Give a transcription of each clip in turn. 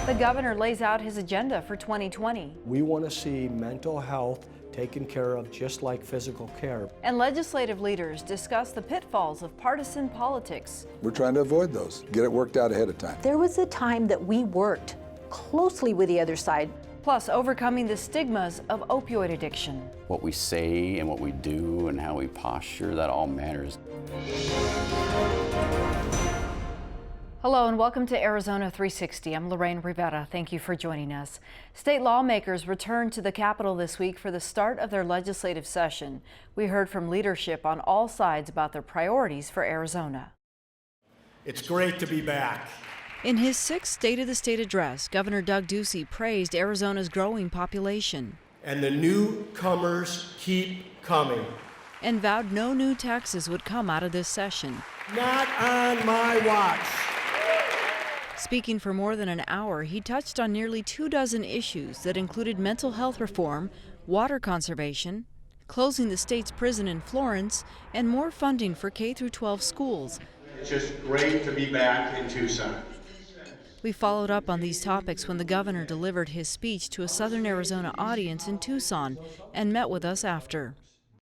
The governor lays out his agenda for 2020. We want to see mental health taken care of just like physical care. And legislative leaders discuss the pitfalls of partisan politics. We're trying to avoid those, get it worked out ahead of time. There was a time that we worked closely with the other side. Plus, overcoming the stigmas of opioid addiction. What we say and what we do and how we posture, that all matters. Hello and welcome to Arizona 360. I'm Lorraine Rivera. Thank you for joining us. State lawmakers returned to the Capitol this week for the start of their legislative session. We heard from leadership on all sides about their priorities for Arizona. It's great to be back. In his sixth State of the State address, Governor Doug Ducey praised Arizona's growing population. And the newcomers keep coming. And vowed no new taxes would come out of this session. Not on my watch. Speaking for more than an hour, he touched on nearly 24 issues that included mental health reform, water conservation, closing the state's prison in Florence, and more funding for K-12 schools. It's just great to be back in Tucson. We followed up on these topics when the governor delivered his speech to a Southern Arizona audience in Tucson and met with us after.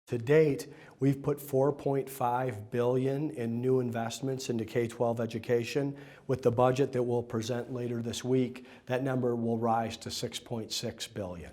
To date, we've put $4.5 billion in new investments into K-12 education. With the budget that we'll present later this week, that number will rise to $6.6 billion.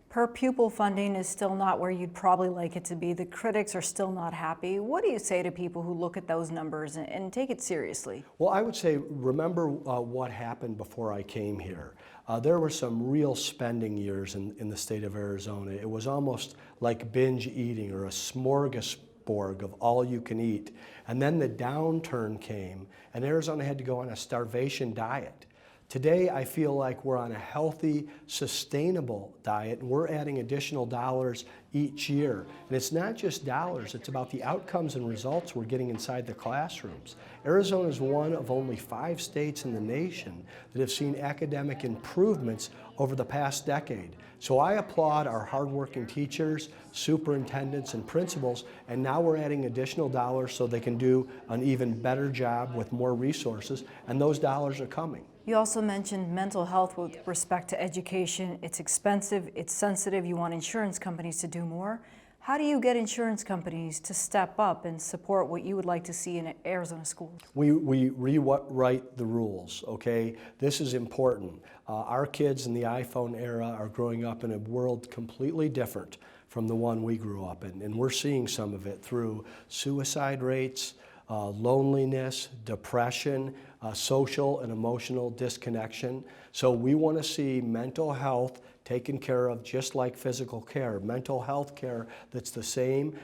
Per pupil funding is still not where you'd probably like it to be. The critics are still not happy. What do you say to people who look at those numbers and take it seriously? Well, I would say remember what happened before I came here. There were some real spending years in the state of Arizona. It was almost like binge eating or a smorgasbord of all you can eat. And then the downturn came and Arizona had to go on a starvation diet. Today, I feel like we're on a healthy, sustainable diet, and we're adding additional dollars each year. And it's not just dollars, it's about the outcomes and results we're getting inside the classrooms. Arizona is one of only 5 states in the nation that have seen academic improvements over the past decade. So I applaud our hardworking teachers, superintendents, and principals, and now we're adding additional dollars so they can do an even better job with more resources, and those dollars are coming. You also mentioned mental health with respect to education. It's expensive, it's sensitive, you want insurance companies to do more. How do you get insurance companies to step up and support what you would like to see in Arizona schools? We rewrite the rules, okay? This is important. Our kids in the iPhone era are growing up in a world completely different from the one we grew up in, and we're seeing some of it through suicide rates, loneliness, depression, social and emotional disconnection. So we want to see mental health taken care of just like physical care. Mental health care that's the same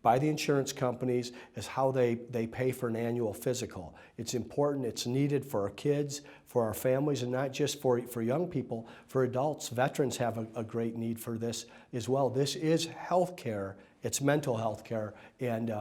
by the insurance companies as how they pay for an annual physical. It's important, it's needed for our kids, for our families, and not just for young people, for adults. Veterans have a great need for this as well. This is health care. It's mental health care, and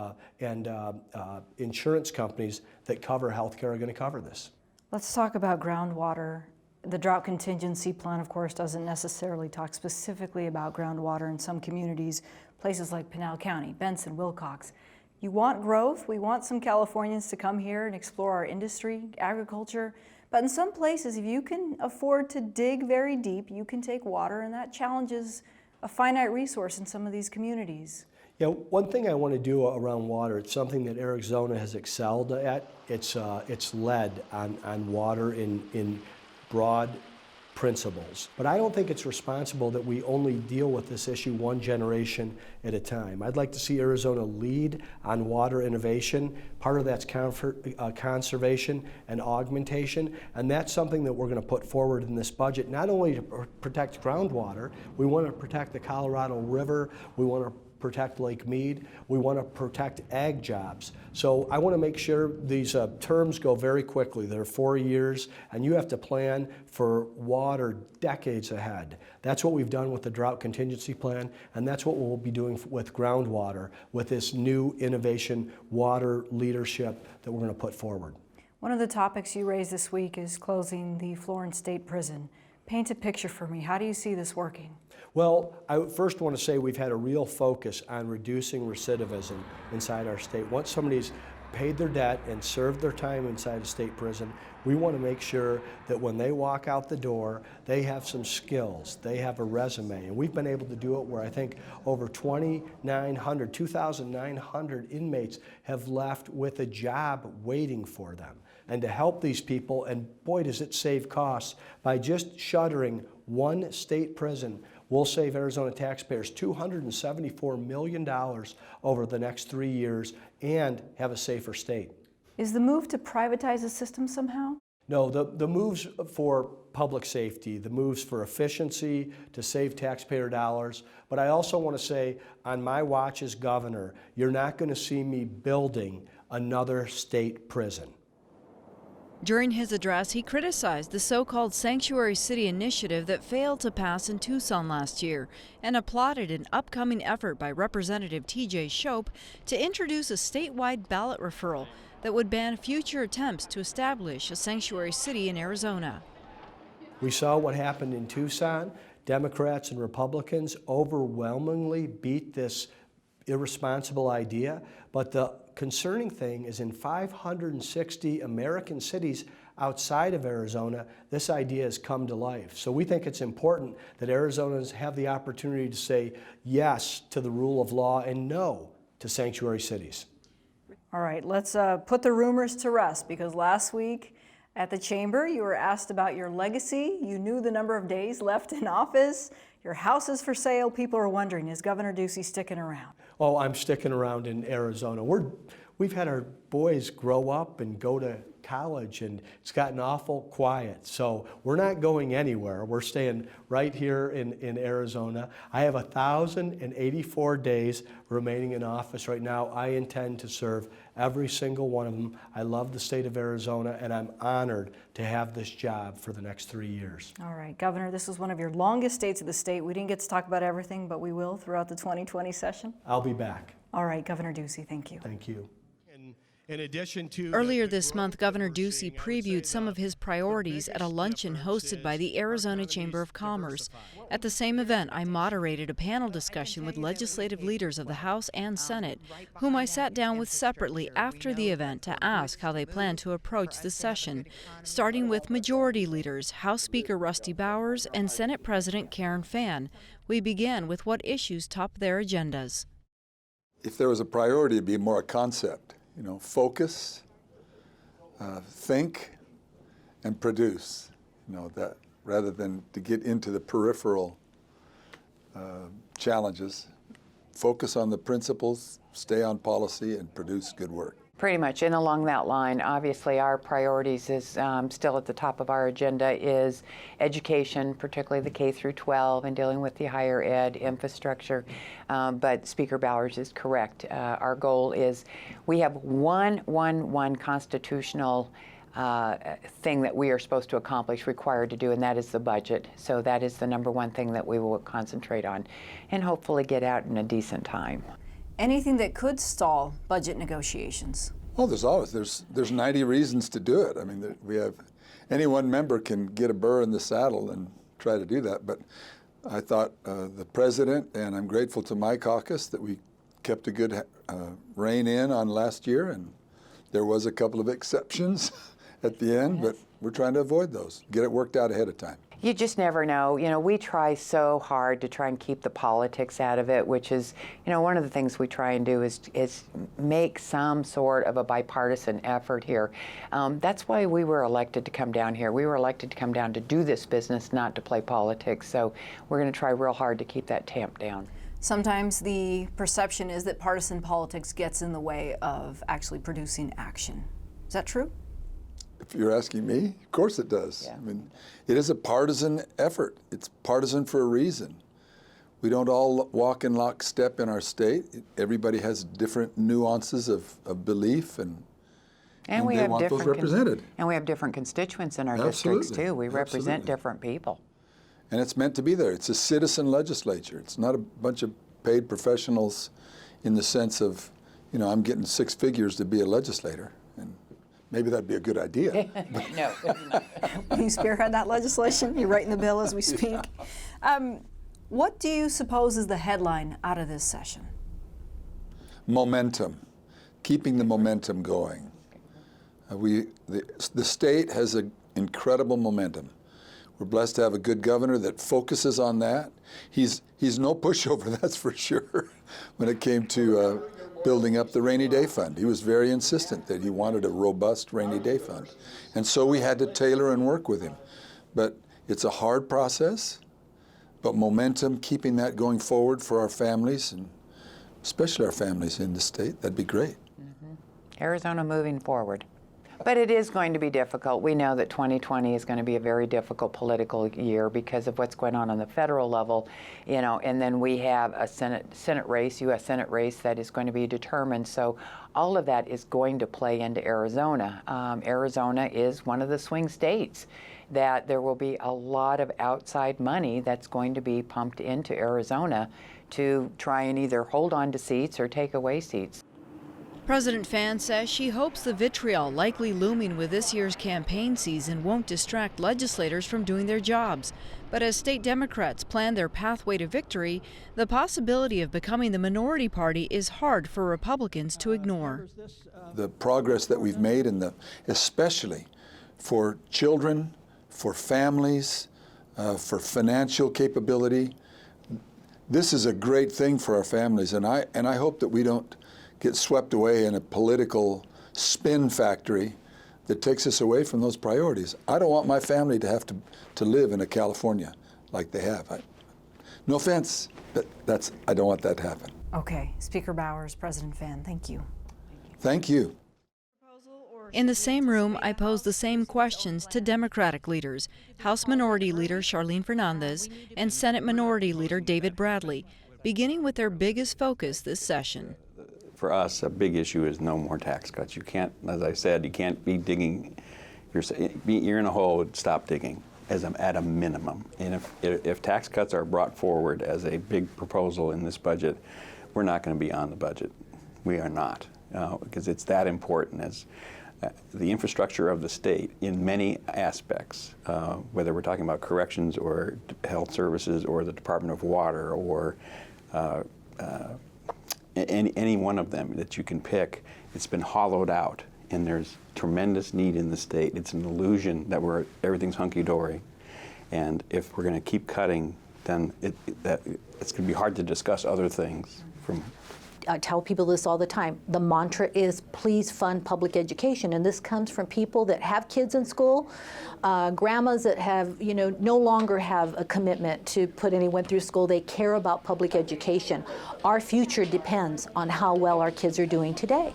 insurance companies that cover health care are going to cover this. Let's talk about groundwater. The drought contingency plan, of course, doesn't necessarily talk specifically about groundwater in some communities, places like Pinal County, Benson, Wilcox. You want growth. We want some Californians to come here and explore our industry, agriculture. But in some places, if you can afford to dig very deep, you can take water, and that challenges a finite resource in some of these communities. Yeah, one thing I want to do around water, it's something that Arizona has excelled at. It's led on water in broad principles. But I don't think it's responsible that we only deal with this issue one generation at a time. I'd like to see Arizona lead on water innovation. Part of that's conservation and augmentation, and that's something that we're going to put forward in this budget, not only to protect groundwater, we want to protect the Colorado River, we want to protect Lake Mead, we want to protect ag jobs. So I want to make sure these terms go very quickly. They're 4 years, and you have to plan for water decades ahead. That's what we've done with the drought contingency plan, and that's what we'll be doing with groundwater, with this new innovation water leadership that we're going to put forward. One of the topics you raised this week is closing the Florence State Prison. Paint a picture for me. How do you see this working? Well, I first want to say we've had a real focus on reducing recidivism inside our state. Once somebody's paid their debt and served their time inside a state prison, we want to make sure that when they walk out the door, they have some skills, they have a resume. And we've been able to do it where I think over 2,900 inmates have left with a job waiting for them. And to help these people, and boy, does it save costs, by just shuttering one state prison, we'll save Arizona taxpayers $274 million over the next 3 years and have a safer state. Is the move to privatize the system somehow? No, the moves for public safety, the moves for efficiency, to save taxpayer dollars. But I also want to say, on my watch as governor, you're not going to see me building another state prison. During his address, he criticized the so-called Sanctuary City initiative that failed to pass in Tucson last year and applauded an upcoming effort by Representative T.J. Shope to introduce a statewide ballot referral that would ban future attempts to establish a sanctuary city in Arizona. We saw what happened in Tucson. Democrats and Republicans overwhelmingly beat this irresponsible idea, but the concerning thing is in 560 American cities outside of Arizona, this idea has come to life. So we think it's important that Arizonans have the opportunity to say yes to the rule of law and no to sanctuary cities. All right, let's put the rumors to rest, because last week at the chamber you were asked about your legacy. You knew the number of days left in office. Your house is for sale. People are wondering, is Governor Ducey sticking around? Oh, I'm sticking around in Arizona. We've had our boys grow up and go to college, and it's gotten awful quiet. So we're not going anywhere. We're staying right here in Arizona. I have 1,084 days remaining in office right now. I intend to serve every single one of them. I love the state of Arizona, and I'm honored to have this job for the next 3 years. All right, Governor, this is one of your longest states of the state. We didn't get to talk about everything, but we will throughout the 2020 session. I'll be back. All right, Governor Ducey, thank you. Thank you. In addition to Earlier this month, Governor Ducey previewed some of his priorities at a luncheon hosted by the Arizona Chamber of Commerce. At the same event, I moderated a panel discussion with legislative leaders of the House and Senate, whom I sat down with separately after the event to ask how they plan to approach the session, starting with Majority Leaders, House Speaker Rusty Bowers and Senate President Karen Fann. We began with what issues top their agendas. If there was a priority, it'd be more a concept. Focus, think, and produce. That rather than to get into the peripheral challenges, focus on the principles, stay on policy, and produce good work. Pretty much, and along that line, obviously our priorities is still at the top of our agenda is education, particularly the K through 12, and dealing with the higher ed infrastructure. But Speaker Bowers is correct. Our goal is we have one constitutional thing that we are supposed to accomplish, required to do, and that is the budget. So that is the number one thing that we will concentrate on and hopefully get out in a decent time. Anything that could stall budget negotiations? Oh, there's 90 reasons to do it. I mean, we have, any one member can get a burr in the saddle and try to do that. But I thought the president, and I'm grateful to my caucus that we kept a good rein in on last year, and there was a couple of exceptions at the end, but we're trying to avoid those, get it worked out ahead of time. You just never know. We try so hard to try and keep the politics out of it, which is, one of the things we try and do is make some sort of a bipartisan effort here. That's why we were elected to come down here. We were elected to come down to do this business, not to play politics. So we're going to try real hard to keep that tamped down. Sometimes the perception is that partisan politics gets in the way of actually producing action. Is that true? If you're asking me, of course it does. Yeah. I mean, it is a partisan effort. It's partisan for a reason. We don't all walk in lockstep in our state. Everybody has different nuances of belief, and we they have want those represented. And we have different constituents in our districts too. We represent different people. And it's meant to be there. It's a citizen legislature. It's not a bunch of paid professionals in the sense of, I'm getting 6 figures to be a legislator. And maybe that'd be a good idea. No. Will you spearhead that legislation? You're writing the bill as we speak. What do you suppose is the headline out of this session? Momentum. keeping the momentum going. The state has an incredible momentum. We're blessed to have a good governor that focuses on that. He's no pushover, that's for sure, when it came to building up the rainy day fund. He was very insistent that he wanted a robust rainy day fund. And so we had to tailor and work with him. But it's a hard process, but momentum, keeping that going forward for our families, and especially our families in the state, that'd be great. Arizona moving forward. But it is going to be difficult. We know that 2020 is going to be a very difficult political year because of what's going on the federal level, you know, and then we have a Senate race, U.S. Senate race that is going to be determined. So all of that is going to play into Arizona. Arizona is one of the swing states that there will be a lot of outside money that's going to be pumped into Arizona to try and either hold on to seats or take away seats. President Fan says she hopes the vitriol likely looming with this year's campaign season won't distract legislators from doing their jobs. But as state Democrats plan their pathway to victory, the possibility of becoming the minority party is hard for Republicans to ignore. The progress that we've made, especially for children, for families, for financial capability, this is a great thing for our families, and I hope that we don't get swept away in a political spin factory that takes us away from those priorities. I don't want my family to have to live in a California like they have. No offense, but I don't want that to happen. Okay, Speaker Bowers, President Fan, thank you. Thank you. In the same room, I posed the same questions to Democratic leaders, House Minority Leader Charlene Fernandez and Senate Minority Leader David Bradley, beginning with their biggest focus this session. For us, a big issue is no more tax cuts. You can't, as I said, you can't be digging, you're in a hole, stop digging at a minimum. And if tax cuts are brought forward as a big proposal in this budget, we're not going to be on the budget. We are not, because it's that important as the infrastructure of the state in many aspects, whether we're talking about corrections or health services or the Department of Water or any one of them that you can pick, it's been hollowed out, and there's tremendous need in the state. It's an illusion that everything's hunky-dory, and if we're going to keep cutting, then it's going to be hard to discuss other things. I tell people this all the time. The mantra is please fund public education, and this comes from people that have kids in school, grandmas that have, no longer have a commitment to put anyone through school. They care about public education. Our future depends on how well our kids are doing today.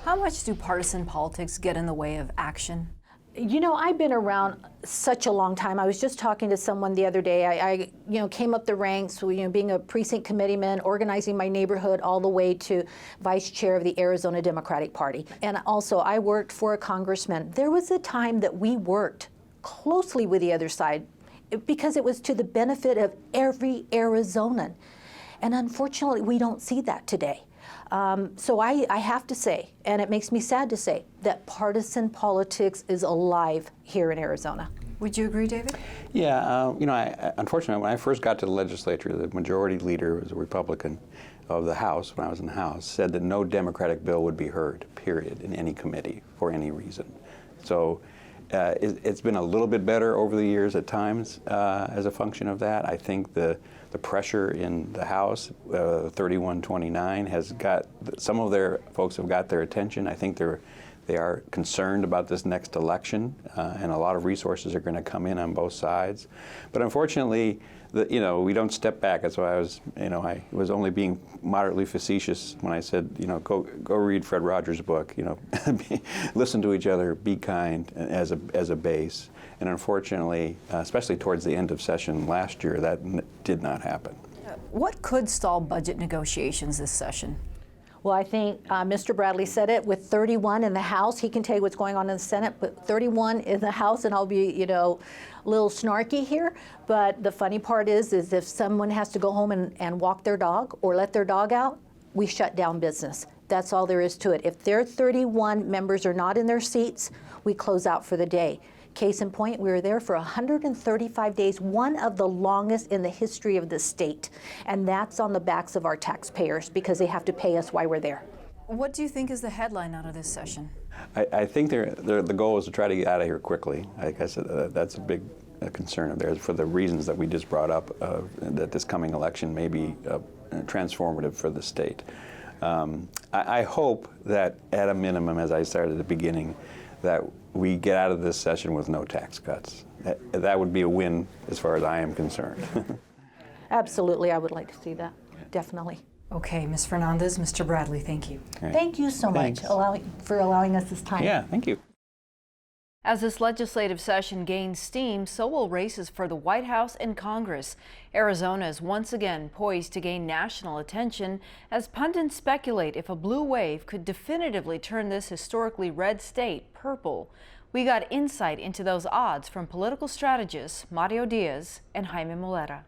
How much do partisan politics get in the way of action? I've been around such a long time. I was just talking to someone the other day. I came up the ranks, being a precinct committeeman, organizing my neighborhood, all the way to vice chair of the Arizona Democratic Party. And also, I worked for a congressman. There was a time that we worked closely with the other side because it was to the benefit of every Arizonan. And unfortunately, we don't see that today. So I have to say, and it makes me sad to say, that partisan politics is alive here in Arizona. Would you agree, David? Yeah, unfortunately, when I first got to the legislature, the majority leader was a Republican of the House, when I was in the House, said that no Democratic bill would be heard, period, in any committee for any reason. So it's been a little bit better over the years at times as a function of that. I think the pressure in the House, 31-29, has got, some of their folks have got their attention. I think they are concerned about this next election, and a lot of resources are going to come in on both sides. But unfortunately, we don't step back. That's why I was only being moderately facetious when I said, go read Fred Rogers' book. Listen to each other, be kind as a base. And unfortunately, especially towards the end of session last year, that did not happen. What could stall budget negotiations this session? Well, I think Mr. Bradley said it. With 31 in the House, he can tell you what's going on in the Senate, but 31 in the House, and I'll be, a little snarky here, but the funny part is if someone has to go home and walk their dog or let their dog out, we shut down business. That's all there is to it. If their 31 members are not in their seats, we close out for the day. Case in point, we were there for 135 days, one of the longest in the history of the state. And that's on the backs of our taxpayers because they have to pay us while we're there. What do you think is the headline out of this session? I think the goal is to try to get out of here quickly. Like I said, that's a big concern of theirs for the reasons that we just brought up, that this coming election may be transformative for the state. I hope that at a minimum, as I started at the beginning, that we get out of this session with no tax cuts. That would be a win as far as I am concerned. Absolutely, I would like to see that, definitely. Okay, Ms. Fernandez, Mr. Bradley, thank you. Right. Thank you so much for allowing us this time. Yeah, thank you. As this legislative session gains steam, so will races for the White House and Congress. Arizona is once again poised to gain national attention as pundits speculate if a blue wave could definitively turn this historically red state purple. We got insight into those odds from political strategists Mario Diaz and Jaime Molera.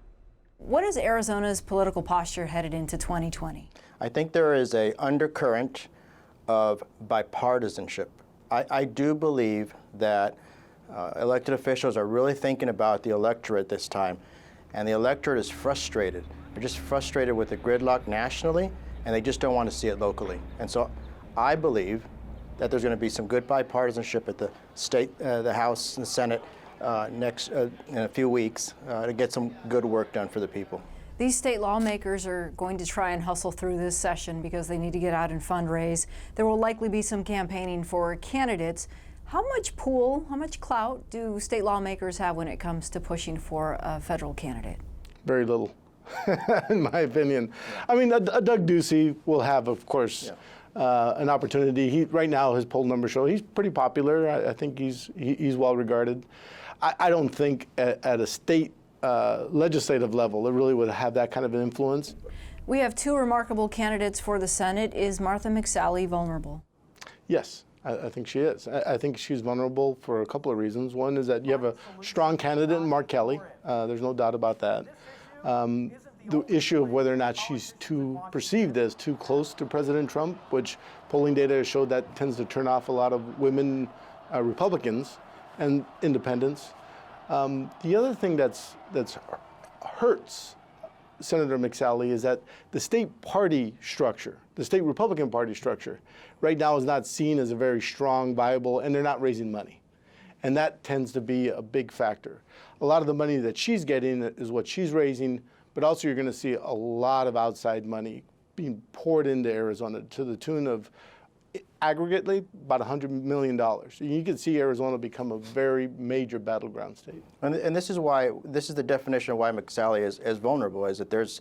What is Arizona's political posture headed into 2020? I think there is an undercurrent of bipartisanship. I do believe that elected officials are really thinking about the electorate this time, and the electorate is frustrated. They're just frustrated with the gridlock nationally, and they just don't want to see it locally. And so I believe that there's going to be some good bipartisanship at the state, the House and the Senate in a few weeks to get some good work done for the people. These state lawmakers are going to try and hustle through this session because they need to get out and fundraise. There will likely be some campaigning for candidates. How much pull, how much clout do state lawmakers have when it comes to pushing for a federal candidate? Very little, in my opinion. I mean, Doug Ducey will have, of course, an opportunity. Right now, his poll numbers show he's pretty popular. I think he's well regarded. I don't think at a state legislative level it really would have that kind of an influence. We have two remarkable candidates for the Senate. Is Martha McSally vulnerable? Yes, I think she is. I think she's vulnerable for a couple of reasons. One is that you have a strong candidate in Mark Kelly. There's no doubt about that. The issue of whether or not she's perceived as too close to President Trump, which polling data has showed that tends to turn off a lot of women Republicans and independents. The other thing that's hurts Senator McSally is that the state party structure, the state Republican Party structure, right now is not seen as a very strong, viable, and they're not raising money. And that tends to be a big factor. A lot of the money that she's getting is what she's raising, but also you're going to see a lot of outside money being poured into Arizona to the tune of aggregately about $100 million. You can see Arizona become a very major battleground state. And this is the definition of why McSally is vulnerable, is that there's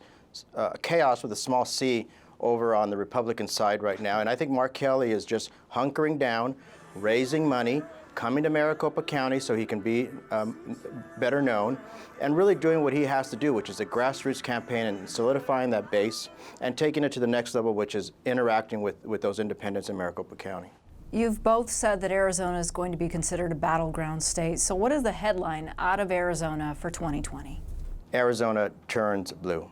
chaos with a small c over on the Republican side right now. And I think Mark Kelly is just hunkering down, raising money, coming to Maricopa County so he can be better known, and really doing what he has to do, which is a grassroots campaign and solidifying that base and taking it to the next level, which is interacting with those independents in Maricopa County. You've both said that Arizona is going to be considered a battleground state. So what is the headline out of Arizona for 2020? Arizona turns blue.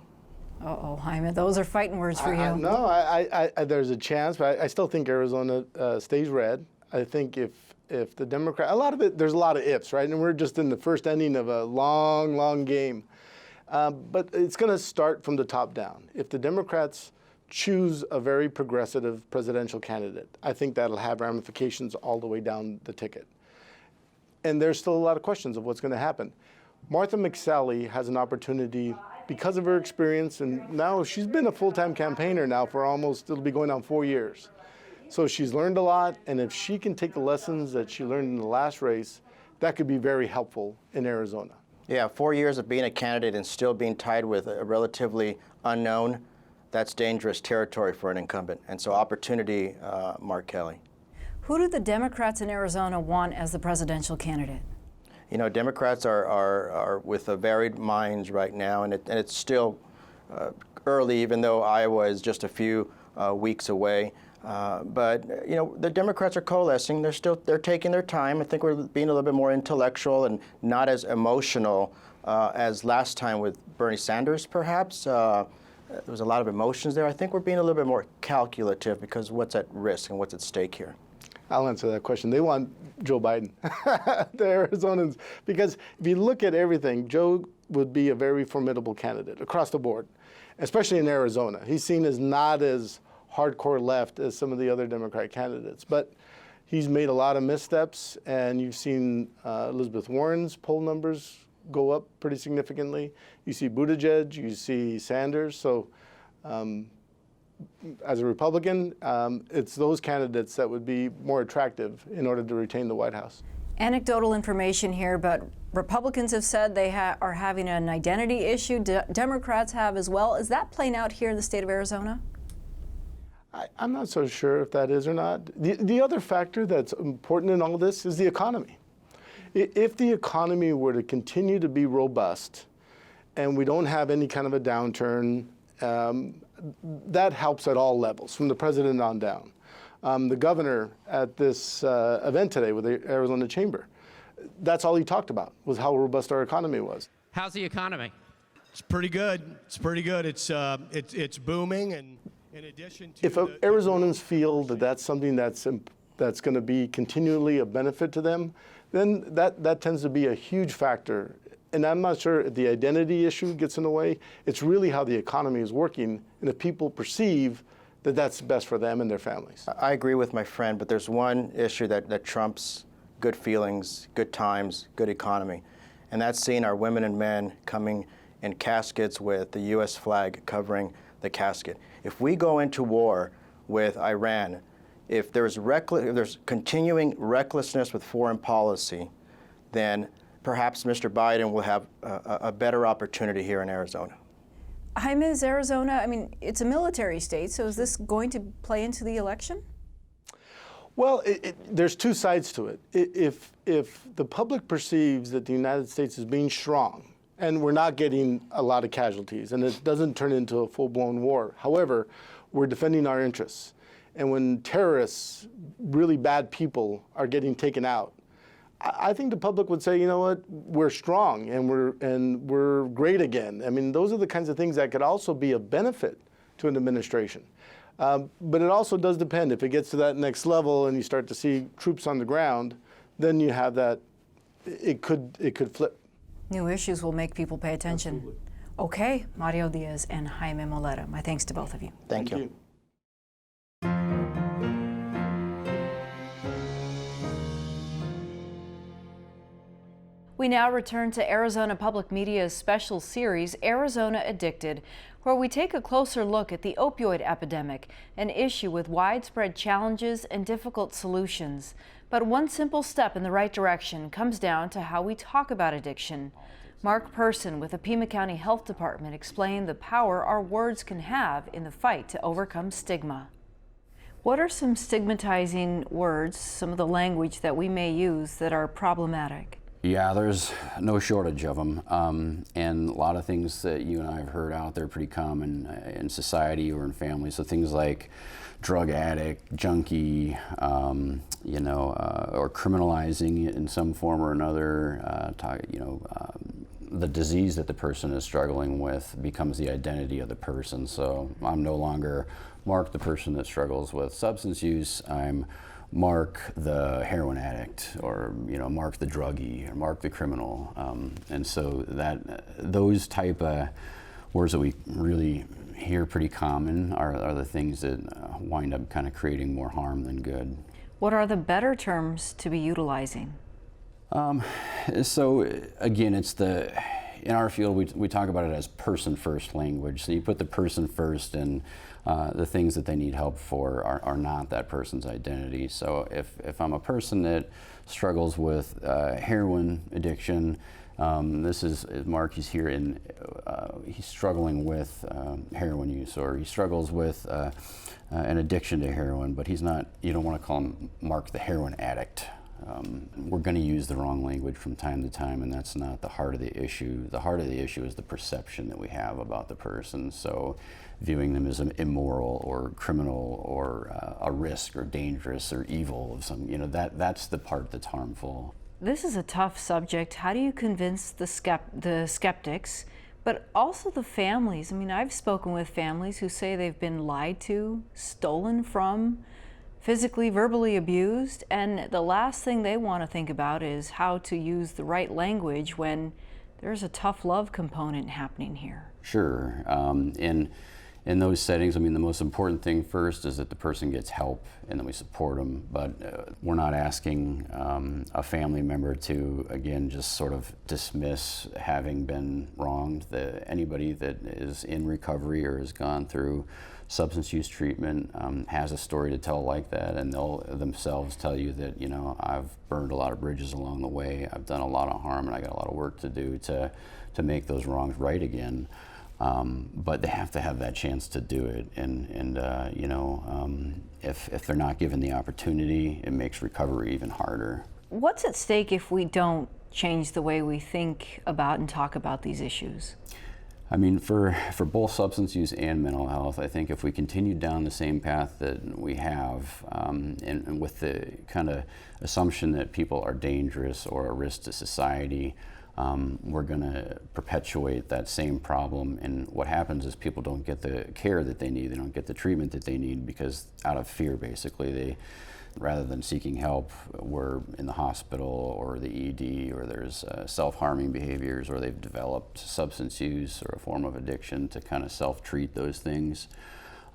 Uh-oh, Jaime, those are fighting words for you. No, there's a chance, but I still think Arizona stays red. I think if the Democrat, there's a lot of ifs, right? And we're just in the first inning of a long, long game. But it's going to start from the top down. If the Democrats choose a very progressive presidential candidate, I think that'll have ramifications all the way down the ticket. And there's still a lot of questions of what's going to happen. Martha McSally has an opportunity because of her experience, and now she's been a full-time campaigner now for it'll be going on 4 years. So she's learned a lot, and if she can take the lessons that she learned in the last race, that could be very helpful in Arizona. Yeah, 4 years of being a candidate and still being tied with a relatively unknown, that's dangerous territory for an incumbent. And so opportunity, Mark Kelly. Who do the Democrats in Arizona want as the presidential candidate? You know, Democrats are with varied minds right now, and it's still early, even though Iowa is just a few weeks away. But you know, the Democrats are coalescing. They're taking their time. I think we're being a little bit more intellectual and not as emotional as last time with Bernie Sanders, perhaps. There was a lot of emotions there. I think we're being a little bit more calculative because what's at risk and what's at stake here. I'll answer that question. They want Joe Biden, the Arizonans, because if you look at everything, Joe would be a very formidable candidate across the board, especially in Arizona. He's seen as not as hardcore left as some of the other Democratic candidates. But he's made a lot of missteps, and you've seen Elizabeth Warren's poll numbers go up pretty significantly. You see Buttigieg, you see Sanders. So as a Republican, it's those candidates that would be more attractive in order to retain the White House. Anecdotal information here, but Republicans have said they are having an identity issue. Democrats have as well. Is that playing out here in the state of Arizona? I'm not so sure if that is or not. The other factor that's important in all this is the economy. If the economy were to continue to be robust and we don't have any kind of a downturn, that helps at all levels, from the president on down. The governor at this event today with the Arizona Chamber, that's all he talked about, was how robust our economy was. How's the economy? It's pretty good. It's pretty good. It's booming, and in addition to If Arizonans feel that that's something that's going to be continually a benefit to them, then that tends to be a huge factor. And I'm not sure if the identity issue gets in the way. It's really how the economy is working, and if people perceive that that's best for them and their families. I agree with my friend, but there's one issue that trumps good feelings, good times, good economy, and that's seeing our women and men coming in caskets with the U.S. flag covering the casket. If we go into war with Iran, if there's continuing recklessness with foreign policy, then perhaps Mr. Biden will have a better opportunity here in Arizona. Jaime, is Arizona, I mean, it's a military state, so is this going to play into the election? Well, there's two sides to it. If the public perceives that the United States is being strong, and we're not getting a lot of casualties, and it doesn't turn into a full-blown war. However, we're defending our interests. And when terrorists, really bad people, are getting taken out, I think the public would say, you know what, we're strong and we're great again. I mean, those are the kinds of things that could also be a benefit to an administration. But it also does depend. If it gets to that next level and you start to see troops on the ground, then you have that, it could flip. New issues will make people pay attention. Absolutely. Okay, Mario Diaz and Jaime Moleta, my thanks to both of you. Thank you. We now return to Arizona Public Media's special series, Arizona Addicted, where we take a closer look at the opioid epidemic, an issue with widespread challenges and difficult solutions. But one simple step in the right direction comes down to how we talk about addiction. Mark Person with the Pima County Health Department explained the power our words can have in the fight to overcome stigma. What are some stigmatizing words, some of the language that we may use that are problematic? Yeah, there's no shortage of them, and a lot of things that you and I have heard out there pretty common in society or in families. So things like drug addict, junkie, or criminalizing it in some form or another. The disease that the person is struggling with becomes the identity of the person. So I'm no longer Mark, the person that struggles with substance use. I'm Mark the heroin addict, or Mark the druggie, or Mark the criminal, and so those type of words that we really hear pretty common are the things that wind up kind of creating more harm than good. What are the better terms to be utilizing? So again, in our field we talk about it as person first language. So you put the person first, and the things that they need help for are not that person's identity. So if I'm a person that struggles with heroin addiction, this is Mark, he's here and he's struggling with heroin use, or he struggles with an addiction to heroin, but he's not, you don't want to call him Mark the heroin addict. We're going to use the wrong language from time to time, and that's not the heart of the issue. The heart of the issue is the perception that we have about the person. So viewing them as immoral or criminal or a risk or dangerous or evil of some, that's the part that's harmful. This is a tough subject. How do you convince the skeptics, but also the families? I mean, I've spoken with families who say they've been lied to, stolen from, physically, verbally abused, and the last thing they want to think about is how to use the right language when there's a tough love component happening here. Sure, in those settings, I mean, the most important thing first is that the person gets help and that we support them. But we're not asking a family member to, again, just sort of dismiss having been wronged. Anybody that is in recovery or has gone through substance use treatment has a story to tell like that, and they'll themselves tell you that, you know, I've burned a lot of bridges along the way, I've done a lot of harm, and I got a lot of work to do to make those wrongs right again. But they have to have that chance to do it, and you know, if they're not given the opportunity, it makes recovery even harder. What's at stake if we don't change the way we think about and talk about these issues? I mean, for both substance use and mental health, I think if we continue down the same path that we have, and with the kind of assumption that people are dangerous or a risk to society, we're going to perpetuate that same problem. And what happens is people don't get the care that they need, they don't get the treatment that they need because out of fear, basically, rather than seeking help, we're in the hospital or the ED, or there's self-harming behaviors, or they've developed substance use or a form of addiction to kind of self-treat those things.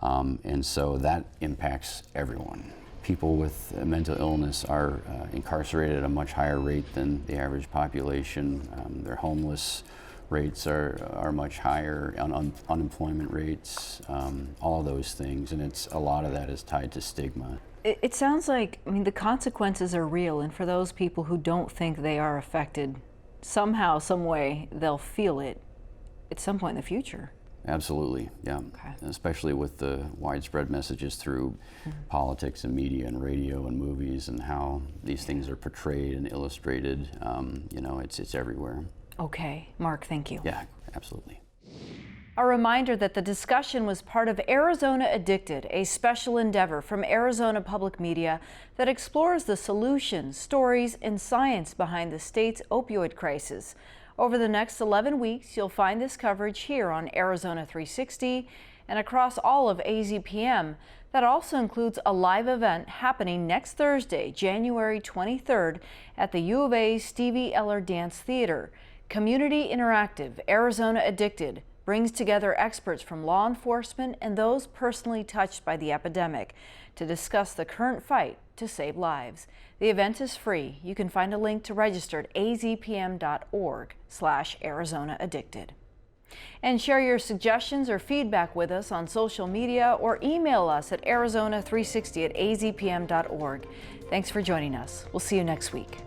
And so that impacts everyone. People with mental illness are incarcerated at a much higher rate than the average population. Their homeless rates are much higher, unemployment rates, all those things, and a lot of that is tied to stigma. It sounds like, I mean, the consequences are real, and for those people who don't think they are affected, somehow, some way, they'll feel it at some point in the future. Absolutely, yeah. Okay. Especially with the widespread messages through politics and media and radio and movies, and how these things are portrayed and illustrated. You know, it's everywhere. Okay, Mark, thank you. Yeah, absolutely. A reminder that the discussion was part of Arizona Addicted, a special endeavor from Arizona Public Media that explores the solutions, stories, and science behind the state's opioid crisis. Over the next 11 weeks, you'll find this coverage here on Arizona 360 and across all of AZPM. That also includes a live event happening next Thursday, January 23rd at the U of A's Stevie Eller Dance Theater. Community Interactive, Arizona Addicted, brings together experts from law enforcement and those personally touched by the epidemic to discuss the current fight to save lives. The event is free. You can find a link to register at azpm.org/Arizona Addicted. And share your suggestions or feedback with us on social media or email us at Arizona360@azpm.org. Thanks for joining us. We'll see you next week.